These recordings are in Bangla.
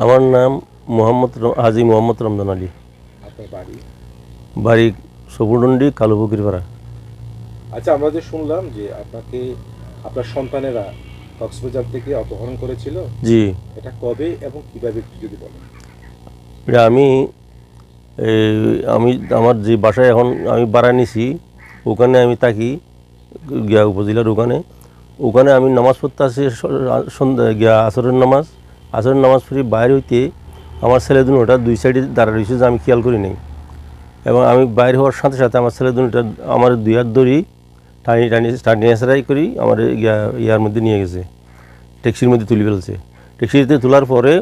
আমার নাম হাজী মোহাম্মদ রমজান আলী। আপনার বাড়ি? বাড়ি সপুরডন্ডি কালুপুকুরপাড়া। আচ্ছা, আমরা যে শুনলাম যে আপনাকে আপনার সন্তানেরা কক্সবাজার থেকে অপহরণ করেছিল, জি, এটা কবে এবং কিভাবে একটু যদি বলেন। এটা এই, আমি আমার যে বাসায় এখন আমি ভাড়া নিছি ওখানে আমি থাকি, গিয়া উপজেলার ওখানে আমি নামাজ পড়তে আসি সন্ধ্যা গিয়া আসরের নামাজ পড়ি। বাইরে হইতে আমার ছেলে দুটা দুই সাইডে দাঁড়া রয়েছে, যে আমি খেয়াল করি নাই। এবং আমি বাইরে হওয়ার সাথে সাথে আমার ছেলে দুটা আমার দুই হাত ধরি টানি এসরাই করি আমার ইয়ার মধ্যে নিয়ে গেছে, ট্যাক্সির মধ্যে তুলে ফেলছে। ট্যাক্সিতে তোলার পরে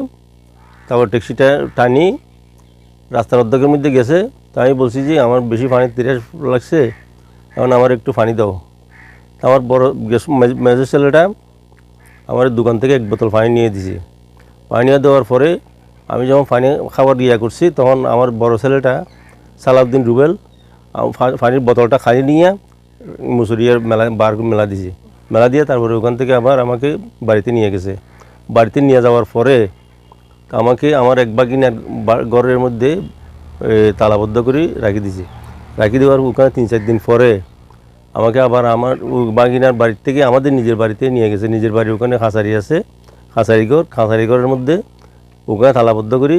তারপর ট্যাক্সিটা টানি রাস্তার অর্ধেকের মধ্যে গেছে। তা আমি বলছি যে আমার বেশি পানির তিরাস লাগছে, এখন আমার একটু পানি দাও। আমার বড় মেজর ছেলেটা আমার দোকান থেকে 1 বোতল পানি নিয়ে দিছে। পানি নিয়ে দেওয়ার পরে আমি যখন পানি খাবার করছি, তখন আমার বড় ছেলেটা সালাউদ্দিন রুবেল পানির বোতলটা খালি নিয়ে মুসুরিয়ার মেলা দিছে। মেলা দিয়ে তারপরে ওখান থেকে আবার আমাকে বাড়িতে নিয়ে গেছে। বাড়িতে নিয়ে যাওয়ার পরে আমাকে আমার এক বাগিনার ঘরের মধ্যে তালাবদ্ধ করে রাখি দেওয়ার ওখানে 3-4 দিন পরে আমাকে আবার আমার বাগিনার বাড়ির থেকে আমাদের নিজের বাড়িতে নিয়ে গেছে। নিজের বাড়ির ওখানে খাঁচারি আছে, খাঁচারি ঘরের মধ্যে ওখানে তালাবদ্ধ করি।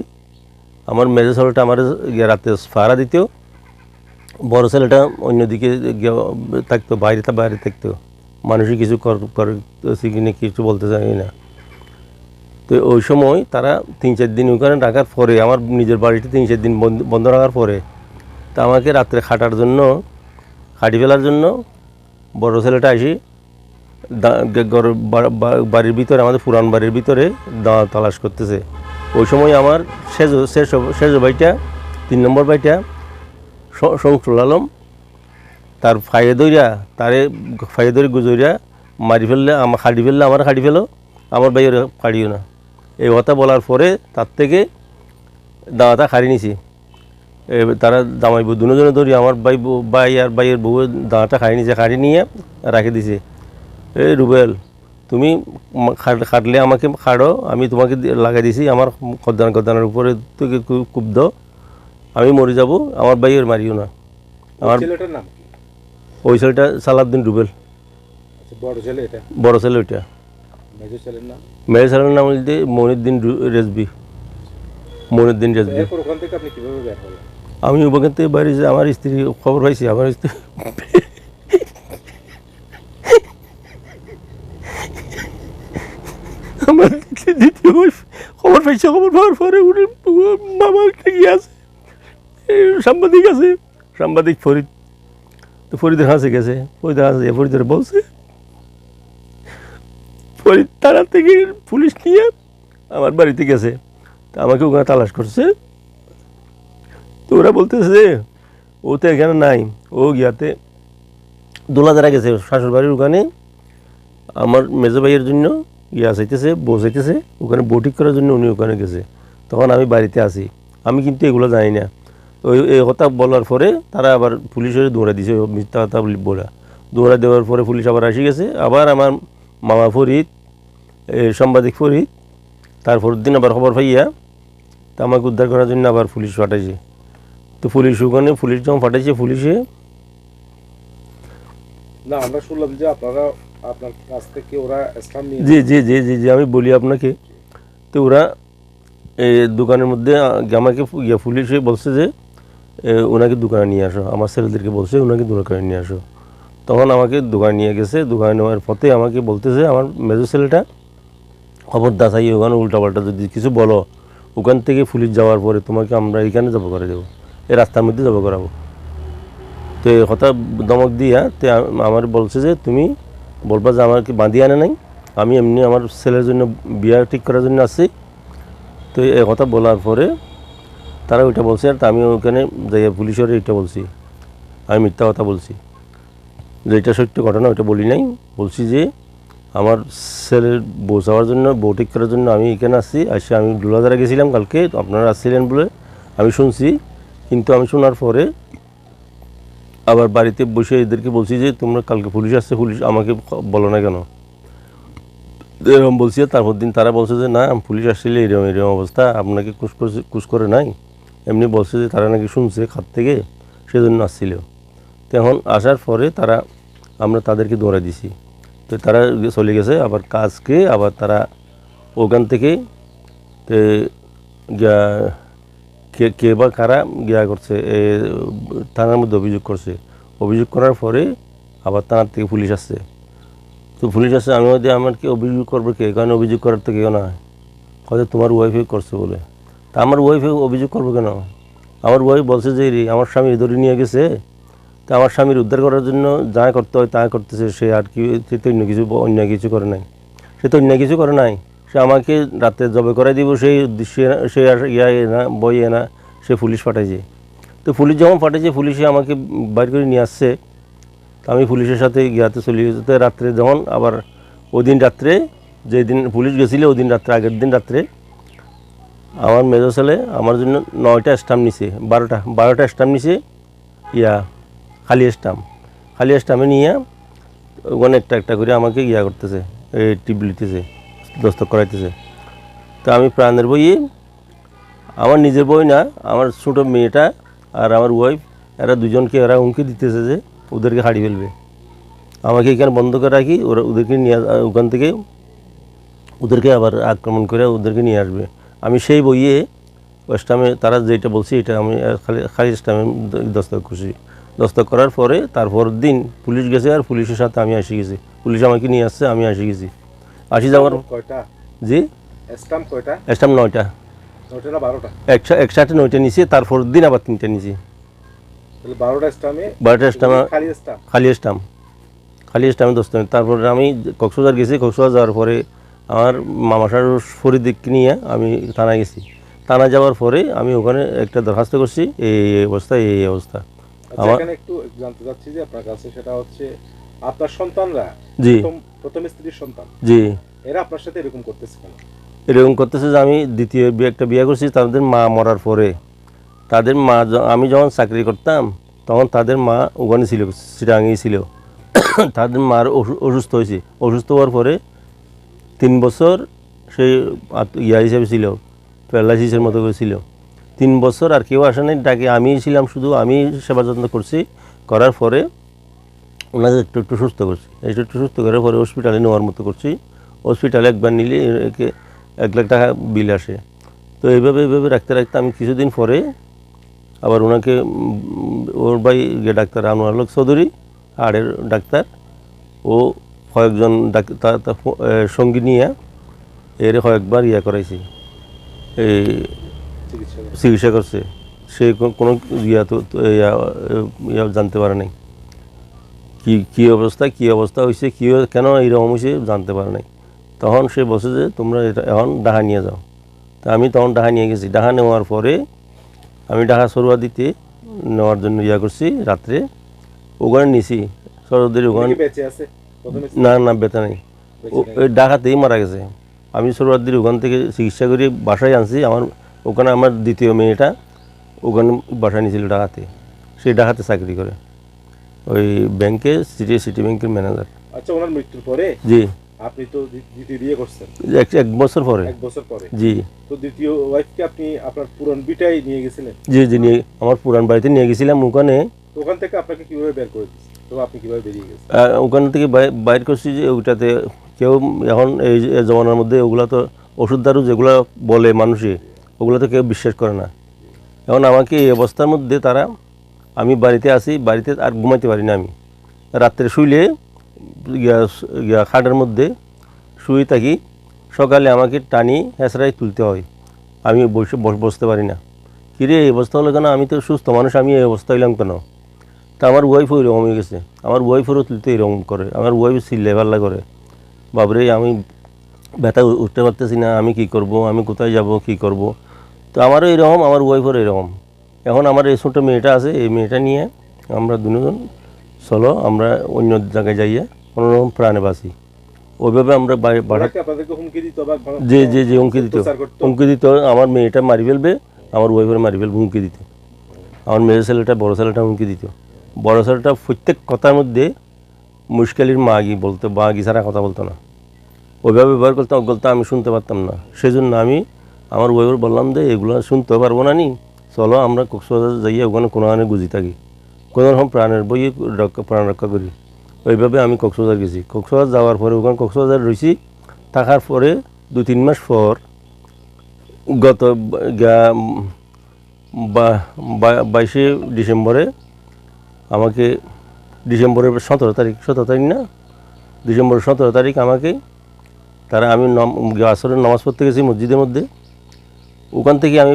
আমার মেজো ছেলেটা আমার রাতে ফাড়া দিত, বড় ছেলেটা অন্যদিকে থাকতো, বাইরে থাকতো। মানুষই কিছু করতেছে কিনা কিছু বলতে চাই না। তো ওই সময় তারা 3-4 দিন ওখানে রাখার পরে, আমার নিজের বাড়িতে 3-4 দিন বন্ধ রাখার পরে তা আমাকে রাত্রে খাটি ফেলার জন্য বড় ছেলেটা আসি বাড়ির ভিতরে, আমাদের পুরান বাড়ির ভিতরে তালাশ করতেছে। ওই সময় আমার শেষ ভাইটা 3 নম্বর ভাইটা শংসুল আলম তার ফাইয়ে ধরে গুজরিয়া মারি ফেললে, আমার খাটি ফেলো, আমার ভাইয়ের খাড়িও না। এই কথা বলার পরে তার থেকে দাওয়াটা খাড়ি নিছি। তারা জামাই বউ দুজনে ধরি আমার ভাই আর ভাইয়ের বউ দাওয়াটা খাড়ি নিয়ে রাখে দিছে। এই রুবেল, তুমি খাটলে আমাকে খাড়ো, আমি তোমাকে লাগাই দিছি আমার খদ্দানের উপরে থেকে কুব্দ, আমি মরে যাব, আমার ভাইয়ের মারিও না। আমার ছেলেটার নাম কি? ওই ছেলেটা সালাউদ্দিন রুবেল। আচ্ছা, বড় ছেলে এটা? বড় ছেলে ওইটা। মেজর ছেলের নাম? মেয়ের ছেলের নাম বলতে মনিউদ্দিন রেজবি। এরপর ওখান থেকে আপনি কিভাবে বের হলেন? আমি ওখান থেকে বাইরে যে আমার স্ত্রী খবর পাইছি, আমার স্ত্রী আমার দ্বিতীয় খবর পাইছে। খবর পাওয়ার পরে উনি মামার গিয়ে আছে, সাংবাদিক ফরিদ। তো ফরিদের হাসে গেছে, ফরিদের বলছে, ফরিদ তারা থেকে পুলিশ নিয়ে আমার বাড়িতে গেছে। তা আমাকে ওখানে তালাশ করছে। তো ওরা বলতেছে যে ও তো এখানে নাই, ও গিয়াতে দোলাদারা গেছে শাশুড় বাড়ির ওখানে আমার মেজো ভাইয়ের জন্য বউ চাইতেছে, ওখানে বউ ঠিক করার জন্য উনি ওখানে গেছে। তখন আমি বাড়িতে আসি, আমি কিন্তু এগুলো জানি না। তো এই কথা বলার পরে তারা আবার পুলিশের দৌড়া দিছে, মিথ্যা কথা দৌড়া দেওয়ার পরে পুলিশ আবার আসি গেছে। আবার আমার মামা ফরিদ, সাংবাদিক ফরিদ, তারপর দিন আবার খবর পাইয়া তা আমাকে উদ্ধার করার জন্য আবার পুলিশ পাঠাইছে। তো পুলিশ যখন পাঠাইছে, পুলিশে না, আমরা শুনলাম যে আপনার কাছ থেকে ওরা ইসলাম নিয়ে। জি জি জি জি জি আমি বলি আপনাকে। তো ওরা এই দোকানের মধ্যে আমাকে পুলিশে বলছে যে ওনাকে দোকানে নিয়ে আসো, আমার ছেলেদেরকে বলছে ওনাকে দোকানে নিয়ে আসো। তখন আমাকে দোকানে নিয়ে গেছে। দোকানে নেওয়ার পথে আমাকে বলতেছে আমার মেজর ছেলেটা, খবরদার চাই ওখানে উল্টাপাল্টা যদি কিছু বলো, ওখান থেকে পুলিশ যাওয়ার পরে তোমাকে আমরা এখানে জব করে দেবো, এই রাস্তার মধ্যে জব করাবো। তো এই কথা ধমক দিয়া তো আমার বলছে যে তুমি বলবা যে আমাকে বাঁধিয়ে আনে নাই, আমি এমনি আমার ছেলের জন্য বিয়া ঠিক করার জন্য আসছি। তো এই কথা বলার পরে তারা ওইটা বলছে, আর আমি ওখানে যাই পুলিশের এটা বলছি, আমি মিথ্যা কথা বলছি, যেটা সত্য ঘটনা ওইটা বলি নাই। বলছি যে আমার ছেলের বউ চাওয়ার জন্য, বউ ঠিক করার জন্য আমি এখানে আসছি। আমি ডুলাদারা গেছিলাম কালকে, আপনারা আসছিলেন বলে আমি শুনছি। কিন্তু আমি শোনার পরে আবার বাড়িতে বসে এদেরকে বলছি যে তোমরা কালকে পুলিশ আসছে, পুলিশ আমাকে বলো না কেন। এরকম বলছি, তারপর দিন তারা বলছে যে না পুলিশ আসছিলে এরকম এরকম অবস্থা, আপনাকে কুশ করে নাই, এমনি বলছে যে তারা নাকি শুনছে খাত থেকে, সেজন্য আসছিল। তখন আসার পরে আমরা তাদেরকে দৌড়া দিছি, তো তারা চলে গেছে। আবার কাজকে আবার তারা ওখান থেকে তে গিয়া কে কে বা কারা গিয়া করছে থানার মধ্যে অভিযোগ করছে। অভিযোগ করার পরে আবার থানার থেকে পুলিশ আসছে। তো পুলিশ আসছে, আমি বলছি আমার কি অভিযোগ করবে কে, কারণ অভিযোগ করার তো কেউ না, হয়তো তোমার ওয়াইফে করছে বলে। তা আমার ওয়াইফে অভিযোগ করবে কেন? আমার ওয়াইফ বলছে যে আমার স্বামী ধরে নিয়ে গেছে, তা আমার স্বামীর উদ্ধার করার জন্য যা করতে হয় তা করতেছে, সে আর কি, সে তো অন্য কিছু করে নাই, সে তো অন্য কিছু করে নাই। সে আমাকে রাতে জবে করাই দিব সেই উদ্দেশ্যে সে আর না বই না, সে পুলিশ পাঠাইছে। তো পুলিশ যখন পাঠিয়েছে, পুলিশে আমাকে বাইর করে নিয়ে আসছে। তো আমি পুলিশের সাথে গিয়াতে চলে গেছি। তো রাত্রে যখন আবার ওই দিন রাত্রে, যেদিন পুলিশ গেছিল ওই দিন রাত্রে, আগের দিন রাত্রে আমার মেজো ছেলে আমার জন্য 9টা স্টাম্প নিছে, 12টা স্টাম্প নিছে, খালি স্টাম্পে নিয়ে ওখানে একটা একটা করে আমাকে করতেছে, এই টিপ লিতেছে, দস্তক করাইতেছে। তো আমি প্রাণের বইয়ে, আমার নিজের বই না, আমার ছোটো মেয়েটা আর আমার ওয়াইফ, এরা দুজনকে এরা হুমকি দিতেছে যে ওদেরকে হারিয়ে ফেলবে। আমাকে এখানে বন্ধ করে রাখি, ওদেরকে নিয়ে ওখান থেকে ওদেরকে আবার আক্রমণ করে ওদেরকে নিয়ে আসবে। আমি সেই বইয়ে স্টামে তারা যেটা বলছে এটা আমি খালি স্টামে দস্তক করছি। দস্তক করার পরে তারপর দিন পুলিশ গেছে, আর পুলিশের সাথে আমি এসে গেছি। পুলিশ আমাকে নিয়ে আসছে, আমি এসে গেছি। আসি যাওয়ার কয়টা জি স্টাম্প? কয়টা স্টাম্প? 9টা। 9টা না 12টা? একসাথে 9টা নিছি, তারপর দিন আবার 3টা নিছি। তাহলে 12টা স্টাম্পে 12টা স্টাম্প, খালি স্টাম্প? খালি স্টাম্পে দস্তক। তারপর আমি কক্সবাজার গেছি। কক্সবাজার যাওয়ার পরে আমার মামা শাহ ফরিদকে নিয়ে আমি থানায় গেছি। থানায় যাওয়ার পরে আমি ওখানে একটা দরখাস্ত করছি, এই অবস্থা, এই অবস্থা। আচ্ছা, এখানে একটু জানতে চাচ্ছি যে আপনার কাছে, সেটা হচ্ছে আপনার সন্তানরা, জি প্রথম স্ত্রীর সন্তান, জি এরা আপনার সাথে এরকম করতেছে কেন? এরকম করতেছে যে আমি দ্বিতীয় একটা বিয়ে করছি, তাদের মা মরার পরে, তাদের মা, আমি যখন চাকরি করতাম তখন তাদের মা ওখানে ছিল, চিটাগাঙ্গেই ছিল। তাদের মার অসুস্থ হয়েছে, অসুস্থ হওয়ার পরে 3 বছর সেই হিসেবে ছিল, প্যারালাইসিসের মতো করে ছিল। 3 বছর আর কেউ আসে নাই, ডাকে আমিই ছিলাম, শুধু আমি সেবা যত্ন করছি। করার পরে ওনাকে একটু একটু সুস্থ করছি, একটু সুস্থ করার পরে হসপিটালে নেওয়ার মতো করছি। হসপিটালে একবার নিলে একে 1 লাখ টাকা বিল আসে। তো এইভাবে রাখতে রাখতে আমি কিছুদিন পরে আবার ওনাকে ওর ভাই ডাক্তার আনোয়ার হক চৌধুরী, হাড়ের ডাক্তার, ও কয়েকজন ডাক্তার সঙ্গী নিয়ে এর কয়েকবার করাইছি, এই চিকিৎসা করছে। সে কোনো জানতে পারে নাই কী অবস্থা হয়েছে, কেন এইরকম হয়েছে জানতে পারে নাই। তখন সে বলছে যে তোমরা এটা এখন ডাহা নিয়ে যাও। তা আমি তখন ডাহা নিয়ে গেছি। ডাহা নেওয়ার পরে আমি ডাহা সরুয়া দিতে নেওয়ার জন্য করছি, রাত্রে ওখানে নিছি সরোদের ওখানে। না বেতা নেই, ওই ডাকাতেই মারা গেছে। আমি সরোয়ারদির ওখান থেকে চিকিৎসা করে বাসায় আনছি। ওখানে আমার দ্বিতীয় মেয়েটা ওখানে বাসায় নিয়েছিল ডাকাতে, সেই ডাকাতে চাকরি করে ওই ব্যাংকে, সিটি ব্যাংকের ম্যানেজার। আচ্ছা, ওনার মৃত্যুর পরে জি আপনি তো দ্বিতীয় বিয়ে করছেন 1 বছর পরে। 1 বছর পরে? জি। তো দ্বিতীয় ওয়াইফকে আপনি আপনার পুরান বিটাই নিয়ে গেছিলেন? জি নিয়ে আমার পুরান বাড়িতে নিয়ে গেছিলাম। ওখান থেকে আপনাকে কিভাবে বের করে দিচ্ছে, তো আপনি কিভাবে বেরিয়ে গেছেন? ওখান থেকে বাইর করছি যে ওইটাতে কেউ এখন এই জমানার মধ্যে ওগুলো তো ওষুধ দারু যেগুলো বলে মানুষে, ওগুলো তো কেউ বিশ্বাস করে না। এখন আমাকে এই অবস্থার মধ্যে তারা, আমি বাড়িতে আসি, বাড়িতে আর ঘুমাইতে পারি না। আমি রাত্রে শুইলে খাটের মধ্যে শুয়ে থাকি, সকালে আমাকে টানি হেঁচড়াই তুলতে হয়, আমি বসতে পারি না। কিরে এই অবস্থা হলো কেন? আমি তো সুস্থ মানুষ, আমি এই অবস্থা হইলাম কেন? তা আমার ওয়াইফও এরকম হয়ে গেছে, আমার ওয়াইফেরও তুলতে এরকম করে, আমার ওয়াইফ চিল্লাই পাল্লা করে, বাবরে আমি ব্যথা উঠতে পারতেছি না, আমি কি করব, আমি কোথায় যাব, কি করব। তো আমারও এরকম, আমার ওয়াইফেরও এরকম। এখন আমার এই ছোটো মেয়েটা আছে, এই মেয়েটা নিয়ে আমরা দুজন চলো আমরা অন্য জায়গায় যাইয়ে কোনোরকম প্রাণে বাঁচি। ওইভাবে আমরা যে হুমকি দিত, আমার মেয়েটা মারি ফেলবে, আমার ওয়াইফের মারি ফেলবে, হুমকি দিত। আমার মেয়ে ছেলেটা, বড়ো ছেলেটা হুমকি দিত। বড়ো ছেলেটা প্রত্যেক কথার মধ্যে মুশকিলের মা গি বলতো, মা গি ছাড়া কথা বলতো না। ওইভাবে ব্যবহার করতে আমি শুনতে পারতাম না। সেজন্য আমি আমার ওয়াইফের বললাম যে এগুলো শুনতে পারবো না নি, চলো আমরা কক্সবাজার যাইয়ে ওখানে কোনো আনে গুজি থাকি, কোনো রকম প্রাণের বইয়ে প্রাণ রক্ষা করি। ওইভাবে আমি কক্সবাজার গেছি। কক্সবাজার যাওয়ার পরে ওখানে কক্সবাজার রয়েছি, থাকার পরে 2-3 মাস পর গত 22শে ডিসেম্বরে আমাকে, ডিসেম্বরের 17 তারিখ না, ডিসেম্বরের 17 তারিখ আমাকে তারা, আমি আসরের নামাজ পড়তে গেছি মসজিদের মধ্যে, ওখান থেকে আমি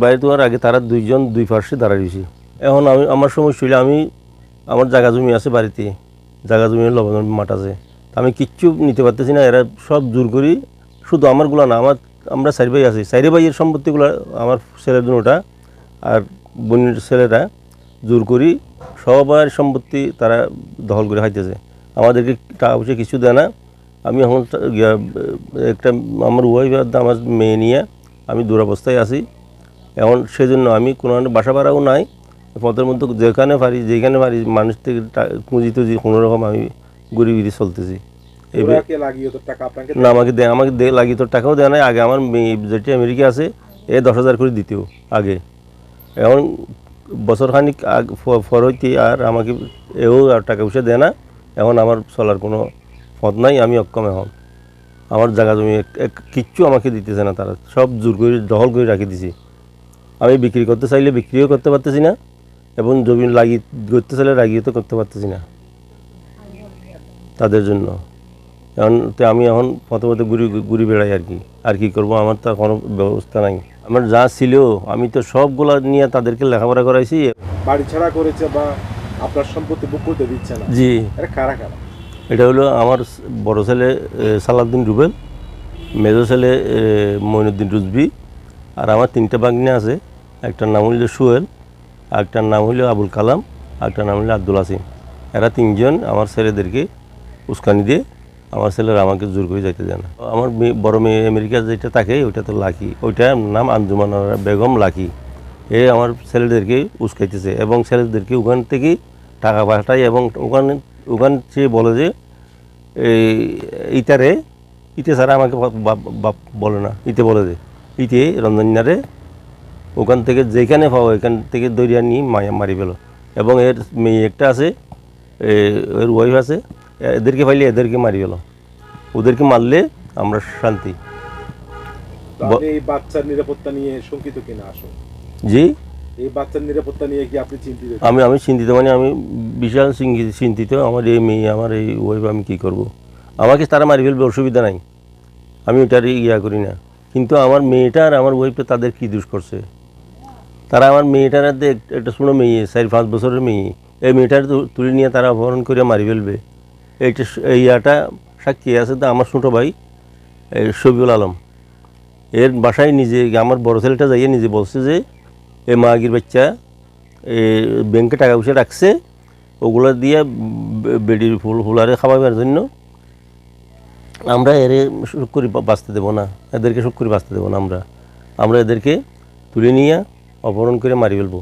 বাইরে তোয়ার আগে তারা দুইজন দুই পার্শ্বে দাঁড়াইছি। এখন আমার সমস্যা হইলে আমার জায়গা জমি আছে বাড়িতে, জায়গা জমি লবণ মাঠ আছে, আমি কিচ্ছু নিতে পারতেছি না। এরা সব জোর করি, শুধু আমারগুলো না, আমরা 4 ভাই আছি, 4 ভাইয়ের সম্পত্তিগুলো আমার ছেলের দুটা আর বোনের ছেলেরা জোর করি সবার সম্পত্তি তারা দখল করে খাইতেছে। আমাদেরকে টাকা পয়সা কিছু দেয় না। আমি এখন একটা আমার ওয়াইফ আর আমার মেয়ে নিয়ে আমি দুরবস্থায় আছি এখন। সেজন্য আমি কোনো বাসা ভাড়াও নাই, পথের মধ্যে যেখানে পারি মানুষ থেকে পুঁজি টুজি কোনোরকম আমি ঘুরি ঘুরি চলতেছি। না, আমাকে লাগিয়ে তোর টাকাও দেয় নাই। আগে আমার মেয়ে যেটি আমেরিকা আছে 10,000 করে দিতেও আগে, এখন বছরখানিক পর হইতে আর আমাকে আর টাকা পয়সা দেয় না। এখন আমার চলার কোনো পথ নাই, আমি অক্ষম। এখন আমার জায়গা জমি কিচ্ছু আমাকে দিতেছে না, তারা সব জোর করে দখল করে রাখি দিছি। আমি বিক্রি করতে চাইলে বিক্রিও করতে পারতেছি না, এবং জমি করতে চাইলে লাগিয়ে তো করতে পারতেছি না তাদের জন্য। এখন আমি এখন পথে ঘুরি বেড়াই আর কি করবো, আমার তো কোনো ব্যবস্থা নাই। আমার যা ছিল আমি তো সবগুলা নিয়ে তাদেরকে লেখাপড়া করাইছি। বাড়ি ছাড়া করেছে বা আপনার সম্পত্তি বুক করতে দিচ্ছে না? জি। কারা? এটা হলো আমার বড় ছেলে সালাউদ্দিন রুবেল, মেজো ছেলে মঈনুদ্দিন রুজবি, আর আমার 3টা ভাগ্নে আছে। একটার নাম হইল সোহেল, আরেকটার নাম হইল আবুল কালাম, আরেকটার নাম হইল আব্দুল আসিম। এরা 3জন আমার ছেলেদেরকে উস্কানি দিয়ে আমার ছেলেরা আমাকে জোর করে যাইতে দেয় না। আমার বড় মেয়ে আমেরিকা যেটা থাকে ওইটা তো লাকি, ওইটার নাম আঞ্জুমান বেগম লাকি। আমার ছেলেদেরকে উস্কাইতেছে এবং ছেলেদেরকে ওখান থেকে টাকা পাঠায়, এবং ওখান সে বলে যে ইতে ছাড়া আমাকে বলে না, ইতে বলে যে রঞ্জনারে ওখান থেকে যেখানে পাবো এখান থেকে দরিয়া নিয়ে মারি ফেলো। এবং এর মেয়ে একটা আছে, এর ওয়াইফ আছে, এদেরকে পাইলে এদেরকে মারি ফেলো, ওদেরকে মারলে আমরা শান্তি। এই বাচ্চার নিরাপত্তা নিয়ে শঙ্কিত কিনা? আসুন। জি, এই বাচ্চার নিরাপত্তা নিয়ে কি আপনি চিন্তিত? আমি চিন্তিত, মানে আমি বিশাল চিন্তিত। আমার এই মেয়ে, আমার এই ওয়াইফ, আমি কী করব? আমাকে তারা মারি ফেলবে, অসুবিধা নাই, আমি ওটার করি না। কিন্তু আমার মেয়েটা আর আমার ওয়াইফটা তাদের কী দোষ করছে? তারা আমার মেয়েটার হাতে একটা ছোটো মেয়ে, 4-5 বছরের মেয়ে, এই মেয়েটার তুলে নিয়ে তারা অপহরণ করে মারি ফেলবে। এইটা সাক্ষী আছে তো আমার ছোটো ভাই শফিউল আলম, এর বাসায় নিজে আমার বড় ছেলেটা যাইয়ে নিজে বলছে যে এই মাগির বাচ্চা ব্যাংকে টাকা পয়সা রাখছে, ওগুলো দিয়ে বেডির ফুলারে খাওয়াবার জন্য। আমরা সুখ করে বাঁচতে দেবো না, এদেরকে সুখ করে বাঁচতে দেবো না। আমরা এদেরকে তুলে নিয়ে অপহরণ করে মারি ফেলবো।